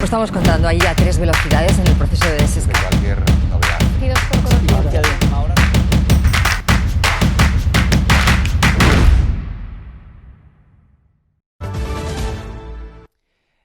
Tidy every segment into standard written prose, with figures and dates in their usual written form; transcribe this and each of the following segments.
Estamos contando ahí a 3 velocidades en el proceso de desescalada. Cualquier novedad.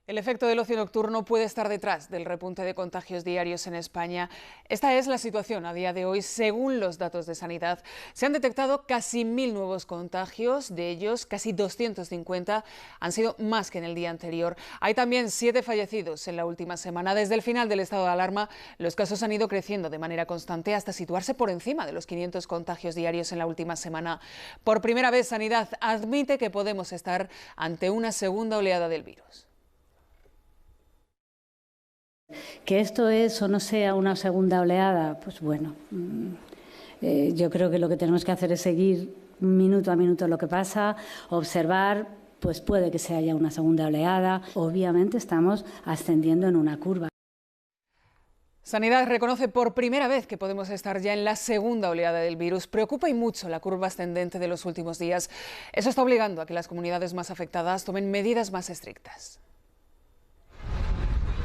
El efecto del ocio nocturno puede estar detrás del repunte de contagios diarios en España. Esta es la situación a día de hoy. Según los datos de Sanidad, se han detectado casi 1.000 nuevos contagios. De ellos, casi 250 han sido más que en el día anterior. Hay también 7 fallecidos en la última semana. Desde el final del estado de alarma, los casos han ido creciendo de manera constante hasta situarse por encima de los 500 contagios diarios en la última semana. Por primera vez, Sanidad admite que podemos estar ante una segunda oleada del virus. Que esto es o no sea una segunda oleada, pues bueno, yo creo que lo que tenemos que hacer es seguir minuto a minuto lo que pasa, observar, pues puede que se haya una segunda oleada. Obviamente estamos ascendiendo en una curva. Sanidad reconoce por primera vez que podemos estar ya en la segunda oleada del virus. Preocupa y mucho la curva ascendente de los últimos días. Eso está obligando a que las comunidades más afectadas tomen medidas más estrictas.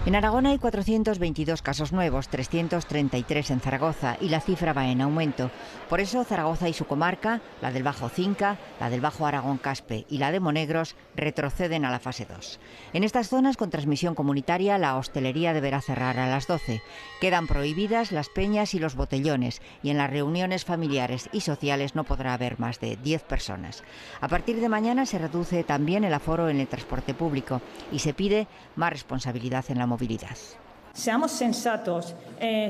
En Aragón hay 422 casos nuevos, 333 en Zaragoza y la cifra va en aumento. Por eso Zaragoza y su comarca, la del Bajo Cinca, la del Bajo Aragón-Caspe y la de Monegros, retroceden a la fase 2. En estas zonas con transmisión comunitaria la hostelería deberá cerrar a las 12. Quedan prohibidas las peñas y los botellones y en las reuniones familiares y sociales no podrá haber más de 10 personas. A partir de mañana se reduce también el aforo en el transporte público y se pide más responsabilidad en la movilidad. Seamos sensatos,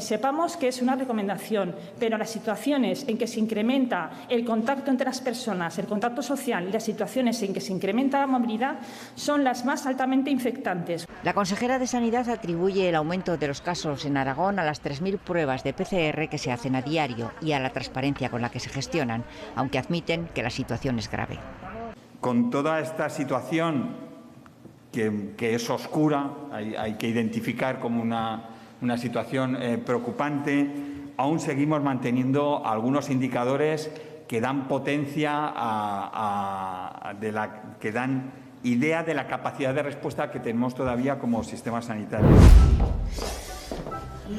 sepamos que es una recomendación, pero las situaciones en que se incrementa el contacto entre las personas, el contacto social y las situaciones en que se incrementa la movilidad son las más altamente infectantes. La consejera de Sanidad atribuye el aumento de los casos en Aragón a las 3.000 pruebas de PCR que se hacen a diario y a la transparencia con la que se gestionan, aunque admiten que la situación es grave. Con toda esta situación que es oscura, hay que identificar como una situación preocupante, aún seguimos manteniendo algunos indicadores que dan potencia, que dan idea de la capacidad de respuesta que tenemos todavía como sistema sanitario.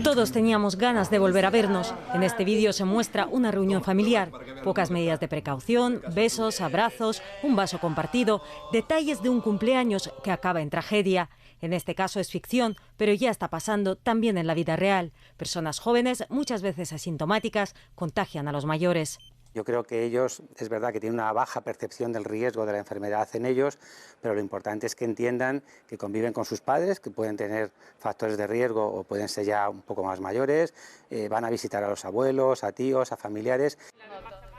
Todos teníamos ganas de volver a vernos. En este vídeo se muestra una reunión familiar. Pocas medidas de precaución, besos, abrazos, un vaso compartido, detalles de un cumpleaños que acaba en tragedia. En este caso es ficción, pero ya está pasando también en la vida real. Personas jóvenes, muchas veces asintomáticas, contagian a los mayores. Yo creo que ellos, es verdad que tienen una baja percepción del riesgo de la enfermedad en ellos, pero lo importante es que entiendan que conviven con sus padres, que pueden tener factores de riesgo o pueden ser ya un poco más mayores, van a visitar a los abuelos, a tíos, a familiares.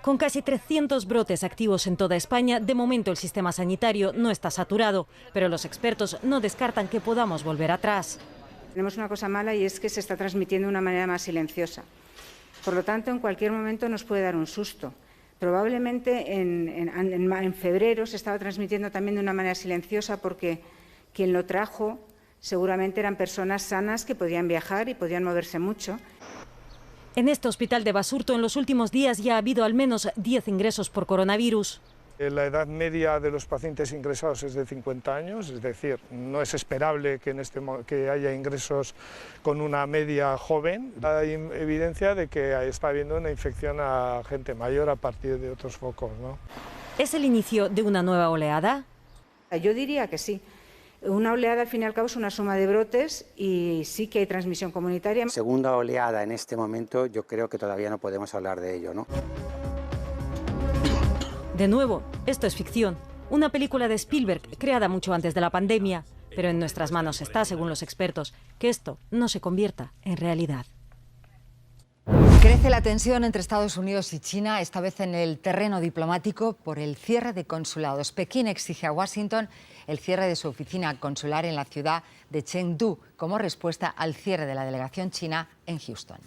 Con casi 300 brotes activos en toda España, de momento el sistema sanitario no está saturado, pero los expertos no descartan que podamos volver atrás. Tenemos una cosa mala y es que se está transmitiendo de una manera más silenciosa. Por lo tanto, en cualquier momento nos puede dar un susto. Probablemente en febrero se estaba transmitiendo también de una manera silenciosa porque quien lo trajo seguramente eran personas sanas que podían viajar y podían moverse mucho. En este hospital de Basurto en los últimos días ya ha habido al menos 10 ingresos por coronavirus. La edad media de los pacientes ingresados es de 50 años, es decir, no es esperable que haya ingresos con una media joven. Hay evidencia de que está habiendo una infección a gente mayor a partir de otros focos, ¿no? ¿Es el inicio de una nueva oleada? Yo diría que sí. Una oleada, al fin y al cabo, es una suma de brotes y sí que hay transmisión comunitaria. Segunda oleada en este momento, yo creo que todavía no podemos hablar de ello, ¿no? De nuevo, esto es ficción. Una película de Spielberg creada mucho antes de la pandemia. Pero en nuestras manos está, según los expertos, que esto no se convierta en realidad. Crece la tensión entre Estados Unidos y China, esta vez en el terreno diplomático por el cierre de consulados. Pekín exige a Washington el cierre de su oficina consular en la ciudad de Chengdu como respuesta al cierre de la delegación china en Houston.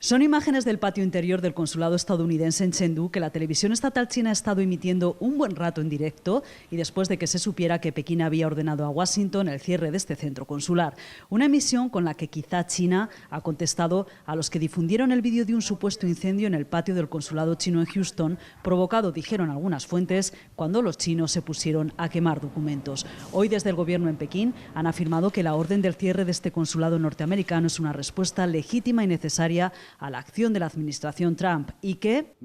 Son imágenes del patio interior del consulado estadounidense en Chengdu que la televisión estatal china ha estado emitiendo un buen rato en directo y después de que se supiera que Pekín había ordenado a Washington el cierre de este centro consular. Una emisión con la que quizá China ha contestado a los que difundieron el vídeo de un supuesto incendio en el patio del consulado chino en Houston, provocado, dijeron algunas fuentes, cuando los chinos se pusieron a quemar documentos. Hoy desde el gobierno en Pekín han afirmado que la orden del cierre de este consulado norteamericano es una respuesta legítima y necesaria a la acción de la administración Trump y que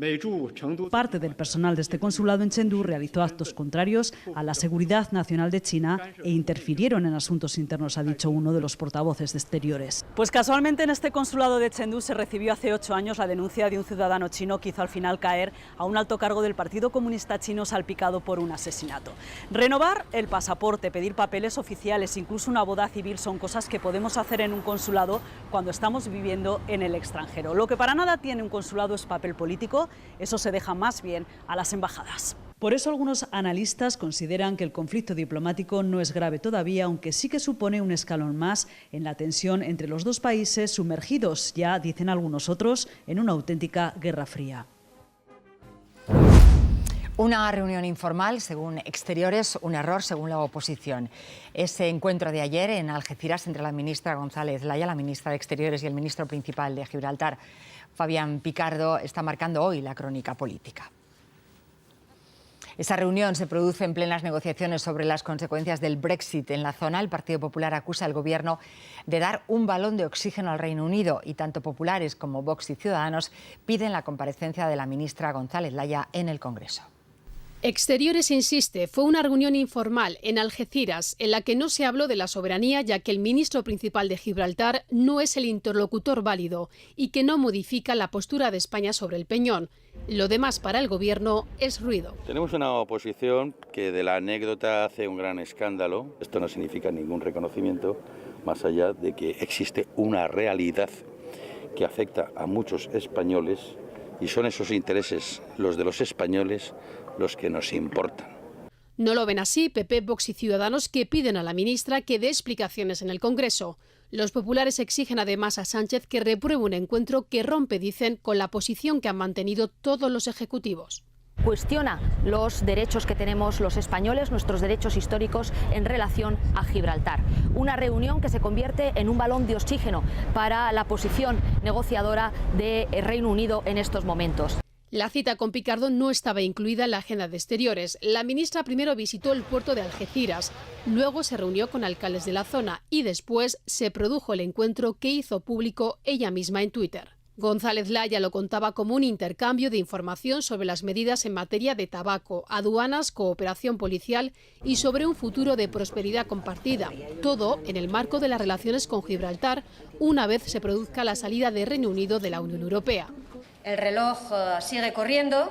parte del personal de este consulado en Chengdu realizó actos contrarios a la seguridad nacional de China e interfirieron en asuntos internos, ha dicho uno de los portavoces de Exteriores. Pues casualmente en este consulado de Chengdu se recibió hace 8 años la denuncia de un ciudadano chino que hizo al final caer a un alto cargo del Partido Comunista Chino salpicado por un asesinato. Renovar el pasaporte, pedir papeles oficiales, incluso una boda civil son cosas que podemos hacer en un consulado cuando estamos viviendo en el extranjero. Lo que para nada tiene un consulado es papel político, eso se deja más bien a las embajadas. Por eso algunos analistas consideran que el conflicto diplomático no es grave todavía, aunque sí que supone un escalón más en la tensión entre los dos países sumergidos, ya dicen algunos otros, en una auténtica guerra fría. Una reunión informal, según Exteriores, un error, según la oposición. Ese encuentro de ayer en Algeciras entre la ministra González Laya, la ministra de Exteriores, y el ministro principal de Gibraltar, Fabián Picardo, está marcando hoy la crónica política. Esa reunión se produce en plenas negociaciones sobre las consecuencias del Brexit en la zona. El Partido Popular acusa al Gobierno de dar un balón de oxígeno al Reino Unido y tanto populares como Vox y Ciudadanos piden la comparecencia de la ministra González Laya en el Congreso. Exteriores insiste, fue una reunión informal en Algeciras en la que no se habló de la soberanía, ya que el ministro principal de Gibraltar no es el interlocutor válido y que no modifica la postura de España sobre el Peñón. Lo demás para el Gobierno es ruido. Tenemos una oposición que de la anécdota hace un gran escándalo. Esto no significa ningún reconocimiento, más allá de que existe una realidad que afecta a muchos españoles y son esos intereses, los de los españoles, los que nos importan. No lo ven así PP, Vox y Ciudadanos, que piden a la ministra que dé explicaciones en el Congreso. Los populares exigen además a Sánchez que repruebe un encuentro que rompe, dicen, con la posición que han mantenido todos los ejecutivos. Cuestiona los derechos que tenemos los españoles, nuestros derechos históricos en relación a Gibraltar. Una reunión que se convierte en un balón de oxígeno para la posición negociadora del Reino Unido en estos momentos. La cita con Picardo no estaba incluida en la agenda de Exteriores. La ministra primero visitó el puerto de Algeciras, luego se reunió con alcaldes de la zona y después se produjo el encuentro que hizo público ella misma en Twitter. González Laya lo contaba como un intercambio de información sobre las medidas en materia de tabaco, aduanas, cooperación policial y sobre un futuro de prosperidad compartida. Todo en el marco de las relaciones con Gibraltar, una vez se produzca la salida del Reino Unido de la Unión Europea. El reloj sigue corriendo.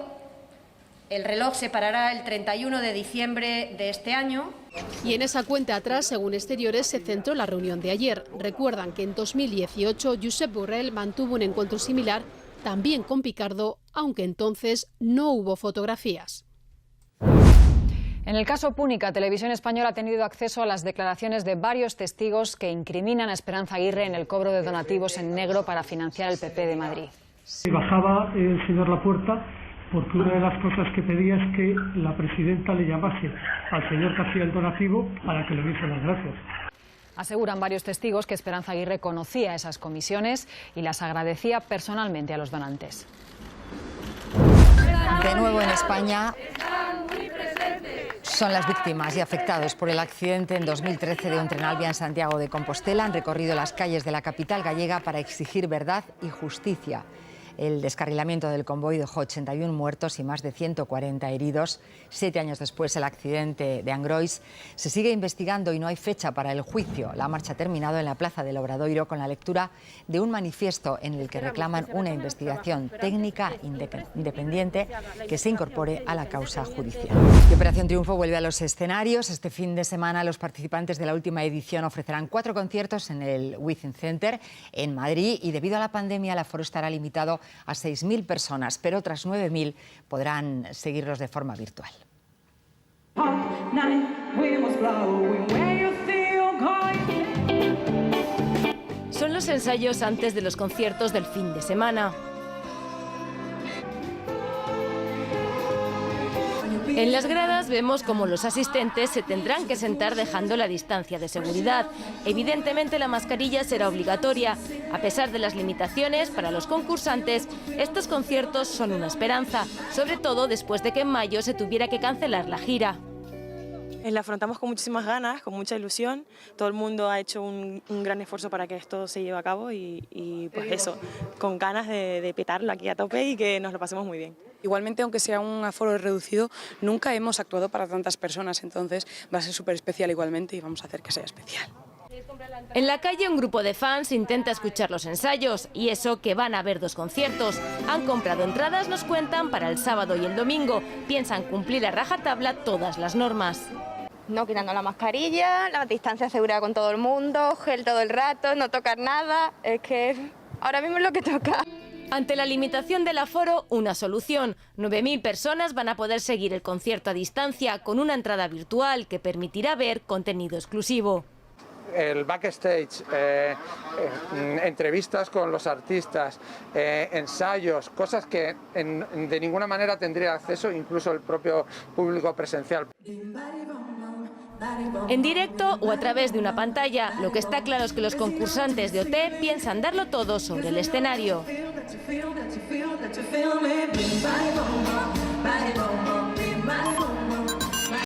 El reloj se parará el 31 de diciembre de este año. Y en esa cuenta atrás, según Exteriores, se centró la reunión de ayer. Recuerdan que en 2018 Josep Borrell mantuvo un encuentro similar, también con Picardo, aunque entonces no hubo fotografías. En el caso Púnica, Televisión Española ha tenido acceso a las declaraciones de varios testigos que incriminan a Esperanza Aguirre en el cobro de donativos en negro para financiar el PP de Madrid. Bajaba el señor Lapuerta porque una de las cosas que pedía es que la presidenta le llamase al señor que hacía el donativo para que le diese las gracias. Aseguran varios testigos que Esperanza Aguirre conocía esas comisiones y las agradecía personalmente a los donantes. De nuevo en España son las víctimas y afectados por el accidente en 2013 de un Trenalvia en Santiago de Compostela. Han recorrido las calles de la capital gallega para exigir verdad y justicia. El descarrilamiento del convoy dejó 81 muertos y más de 140 heridos. 7 años después, el accidente de Angrois se sigue investigando y no hay fecha para el juicio. La marcha ha terminado en la plaza del Obradoiro con la lectura de un manifiesto en el que reclaman una investigación técnica independiente que se incorpore a la causa judicial. Y Operación Triunfo vuelve a los escenarios. Este fin de semana los participantes de la última edición ofrecerán 4 conciertos en el Wizzing Center en Madrid y debido a la pandemia el aforo estará limitado a 6.000 personas, pero otras 9.000 podrán seguirlos de forma virtual. Son los unos ensayos antes de los conciertos del fin de semana. En las gradas vemos cómo los asistentes se tendrán que sentar dejando la distancia de seguridad. Evidentemente la mascarilla será obligatoria. A pesar de las limitaciones para los concursantes, estos conciertos son una esperanza, sobre todo después de que en mayo se tuviera que cancelar la gira. La afrontamos con muchísimas ganas, con mucha ilusión. Todo el mundo ha hecho un gran esfuerzo para que esto se lleve a cabo y pues eso, con ganas de petarlo aquí a tope y que nos lo pasemos muy bien. Igualmente, aunque sea un aforo reducido, nunca hemos actuado para tantas personas, entonces va a ser súper especial igualmente y vamos a hacer que sea especial. En la calle un grupo de fans intenta escuchar los ensayos y eso que van a ver 2 conciertos. Han comprado entradas, nos cuentan, para el sábado y el domingo. Piensan cumplir a rajatabla todas las normas. No quitando la mascarilla, la distancia segura con todo el mundo, gel todo el rato, no tocar nada. Es que ahora mismo es lo que toca. Ante la limitación del aforo, una solución. 9.000 personas van a poder seguir el concierto a distancia con una entrada virtual que permitirá ver contenido exclusivo. El backstage, entrevistas con los artistas, ensayos, cosas que de ninguna manera tendría acceso incluso el propio público presencial. En directo o a través de una pantalla, lo que está claro es que los concursantes de OT piensan darlo todo sobre el escenario.